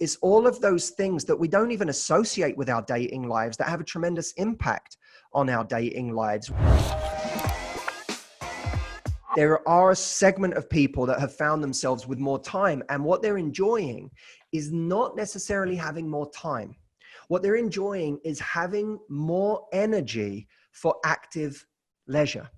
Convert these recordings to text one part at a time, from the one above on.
It's all of those things that we don't even associate with our dating lives that have a tremendous impact on our dating lives. There are a segment of people that have found themselves with more time, and what they're enjoying is not necessarily having more time. What they're enjoying is having more energy for active leisure.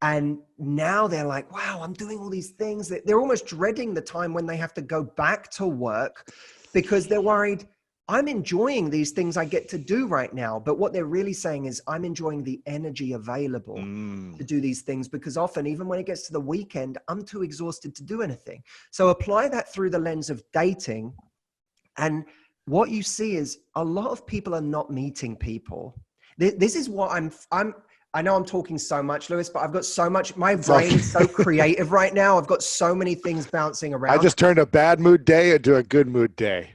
And now they're like, wow, I'm doing all these things. They're almost dreading the time when they have to go back to work because they're worried, I'm enjoying these things I get to do right now. But what they're really saying is I'm enjoying the energy available to do these things, because often, even when it gets to the weekend, I'm too exhausted to do anything. So apply that through the lens of dating. And what you see is a lot of people are not meeting people. This is what I know I'm talking so much, Lewis, but I've got so much, my brain is so creative right now. I've got so many things bouncing around. I just turned a bad mood day into a good mood day.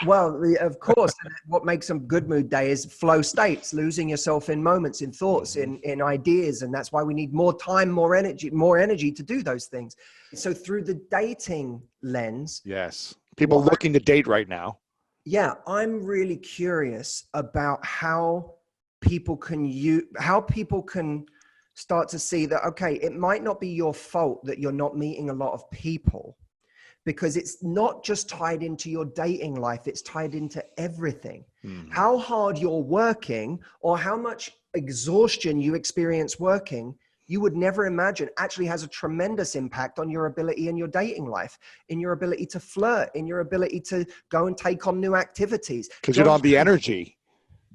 Well, of course, what makes a good mood day is flow states, losing yourself in moments, in thoughts, in ideas. And that's why we need more time, more energy to do those things. So through the dating lens. Yes. People looking to date right now. Yeah. I'm really curious about how people can start to see that, okay, it might not be your fault that you're not meeting a lot of people, because it's not just tied into your dating life, it's tied into everything. How hard you're working or how much exhaustion you experience working, you would never imagine actually has a tremendous impact on your ability in your dating life, in your ability to flirt, in your ability to go and take on new activities. Because you don't have the energy.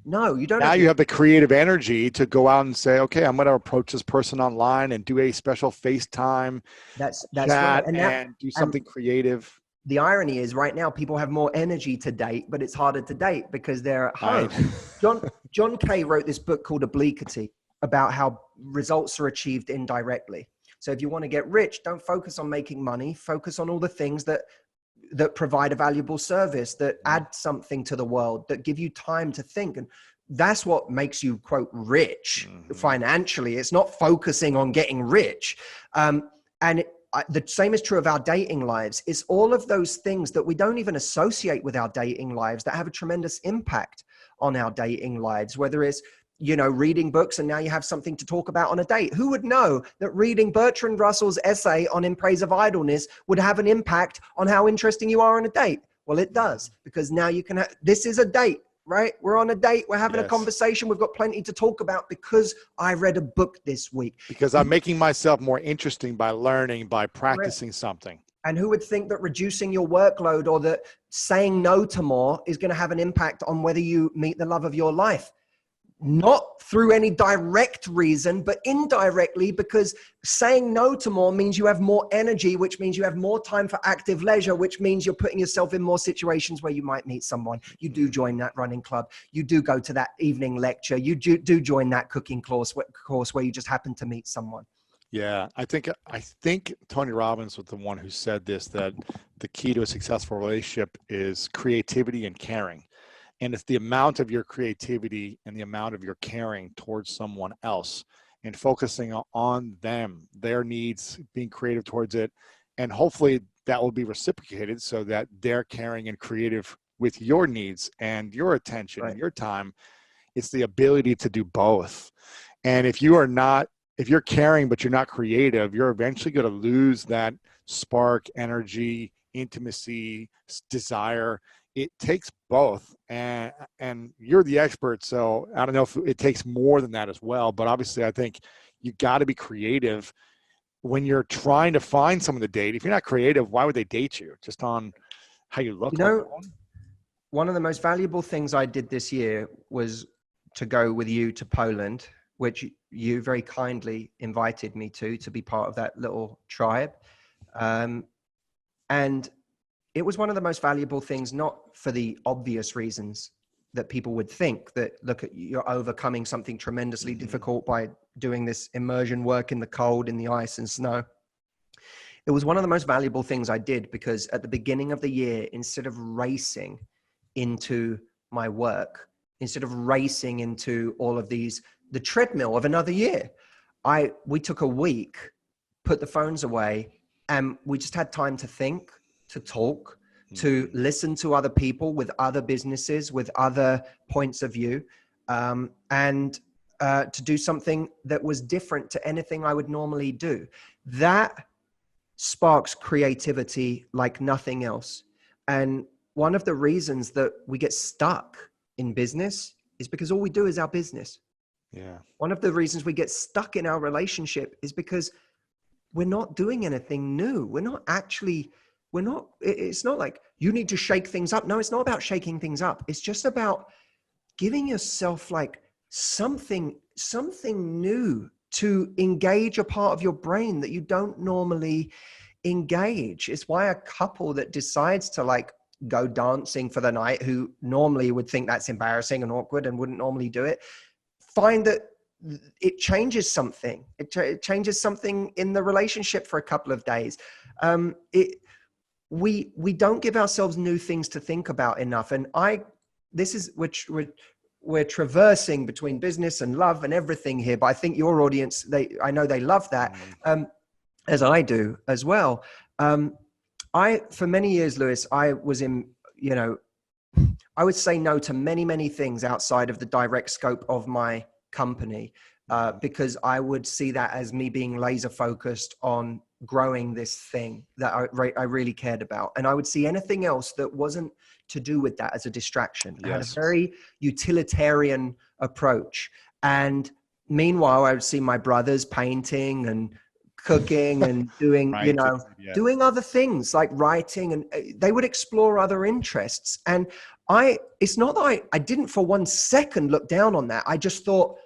No, you don't. Now you have the creative energy to go out and say, okay, I'm going to approach this person online and do a special FaceTime that's chat right. and do something creative. The irony is right now people have more energy to date, but it's harder to date because they're at home. John Kay wrote this book called Obliquity about how results are achieved indirectly. So if you want to get rich, don't focus on making money, focus on all the things that provide a valuable service, that add something to the world, that give you time to think. And that's what makes you, quote, rich financially. It's not focusing on getting rich. The same is true of our dating lives. It's all of those things that we don't even associate with our dating lives that have a tremendous impact on our dating lives, whether it's, reading books and now you have something to talk about on a date. Who would know that reading Bertrand Russell's essay on In Praise of Idleness would have an impact on how interesting you are on a date? Well, it does, because now you can this is a date, right? We're on a date. We're having a conversation. We've got plenty to talk about because I read a book this week. Because I'm making myself more interesting by learning, by practicing something. And who would think that reducing your workload or that saying no to more is going to have an impact on whether you meet the love of your life? Not through any direct reason, but indirectly, because saying no to more means you have more energy, which means you have more time for active leisure, which means you're putting yourself in more situations where you might meet someone. You do join that running club. You do go to that evening lecture. You do join that cooking course where you just happen to meet someone. Yeah, I think Tony Robbins was the one who said this, that the key to a successful relationship is creativity and caring. And it's the amount of your creativity and the amount of your caring towards someone else and focusing on them, their needs, being creative towards it. And hopefully that will be reciprocated so that they're caring and creative with your needs and your attention and your time. It's the ability to do both. And if you're caring, but you're not creative, you're eventually going to lose that spark, energy, intimacy, desire. It takes both, and you're the expert, so I don't know if it takes more than that as well, but obviously I think you got to be creative when you're trying to find someone to date. If you're not creative, why would they date you? Just on how you look. One of the most valuable things I did this year was to go with you to Poland, which you very kindly invited me to be part of that little tribe. And it was one of the most valuable things, not for the obvious reasons that people would think, that look at you're overcoming something tremendously difficult by doing this immersion work in the cold, in the ice and snow. It was one of the most valuable things I did because at the beginning of the year, instead of racing into my work, instead of racing into all of the treadmill of another year, we took a week, put the phones away, and we just had time to think, to talk, to listen to other people with other businesses, with other points of view, and to do something that was different to anything I would normally do. That sparks creativity like nothing else. And one of the reasons that we get stuck in business is because all we do is our business. Yeah. One of the reasons we get stuck in our relationship is because we're not doing anything new. It's not like you need to shake things up. No, it's not about shaking things up. It's just about giving yourself like something new to engage a part of your brain that you don't normally engage. It's why a couple that decides to like go dancing for the night, who normally would think that's embarrassing and awkward and wouldn't normally do it, find that it changes something. It changes something in the relationship for a couple of days. We don't give ourselves new things to think about enough. And we're traversing between business and love and everything here, but I think your audience, I know they love that, as I do as well. For many years, Lewis, I was in, I would say no to many, many things outside of the direct scope of my company, because I would see that as me being laser focused on growing this thing that I really cared about. And I would see anything else that wasn't to do with that as a distraction. Yes. I had a very utilitarian approach. And meanwhile, I would see my brothers painting and cooking and doing, doing other things like writing, and they would explore other interests. And it's not that I didn't for one second look down on that. I just thought,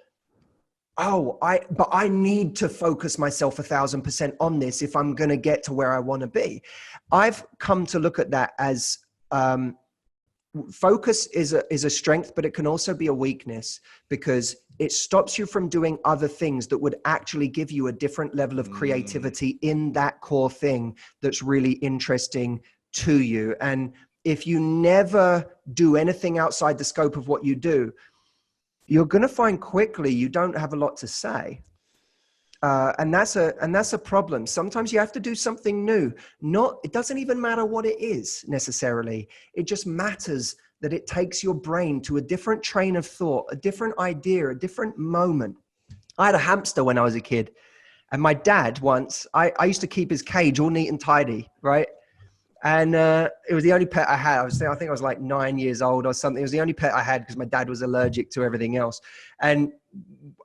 but I need to focus myself 1,000% on this if I'm going to get to where I want to be. I've come to look at that as focus is a strength, but it can also be a weakness, because it stops you from doing other things that would actually give you a different level of creativity in that core thing that's really interesting to you. And if you never do anything outside the scope of what you do, you're going to find quickly you don't have a lot to say. And that's a problem. Sometimes you have to do something new. It doesn't even matter what it is necessarily. It just matters that it takes your brain to a different train of thought, a different idea, a different moment. I had a hamster when I was a kid, and my dad once, I used to keep his cage all neat and tidy, right? And it was the only pet I had. I think I was like 9 years old or something. It was the only pet I had because my dad was allergic to everything else. And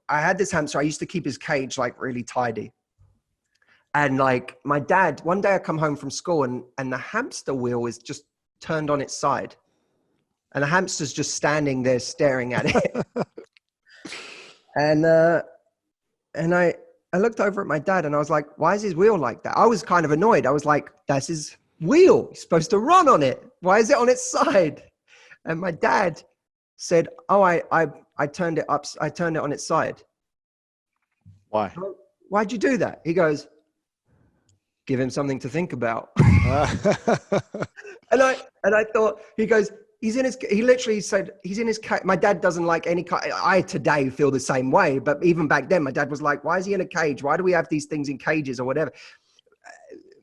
I had this hamster. I used to keep his cage like really tidy. And like my dad, one day I come home from school and the hamster wheel is just turned on its side. And the hamster's just standing there staring at it. And I looked over at my dad and I was like, why is his wheel like that? I was kind of annoyed. I was like, that's his wheel. He's supposed to run on it. Why is it on its side? And my dad said, I turned it up. I turned it on its side. Why? Why'd you do that? He goes, give him something to think about. And I thought, he goes, he literally said, he's in his cage. My dad doesn't like any cage. I today feel the same way, but even back then, my dad was like, why is he in a cage? Why do we have these things in cages or whatever?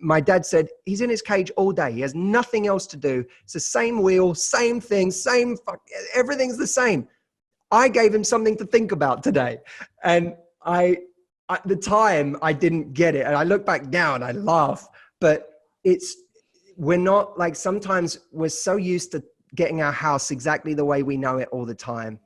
My dad said, he's in his cage all day. He has nothing else to do. It's the same wheel, same thing, everything's the same. I gave him something to think about today. And at the time I didn't get it. And I look back now and I laugh, but we're not like, sometimes we're so used to getting our house exactly the way we know it all the time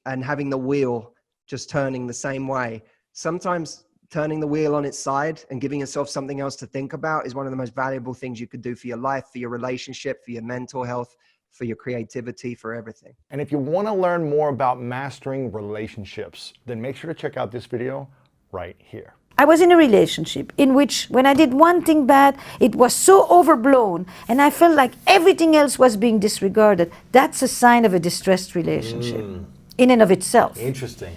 and having the wheel just turning the same way. Sometimes turning the wheel on its side and giving yourself something else to think about is one of the most valuable things you could do for your life, for your relationship, for your mental health, for your creativity, for everything. And if you want to learn more about mastering relationships, then make sure to check out this video right here. I was in a relationship in which when I did one thing bad, it was so overblown and I felt like everything else was being disregarded. That's a sign of a distressed relationship in and of itself. Interesting.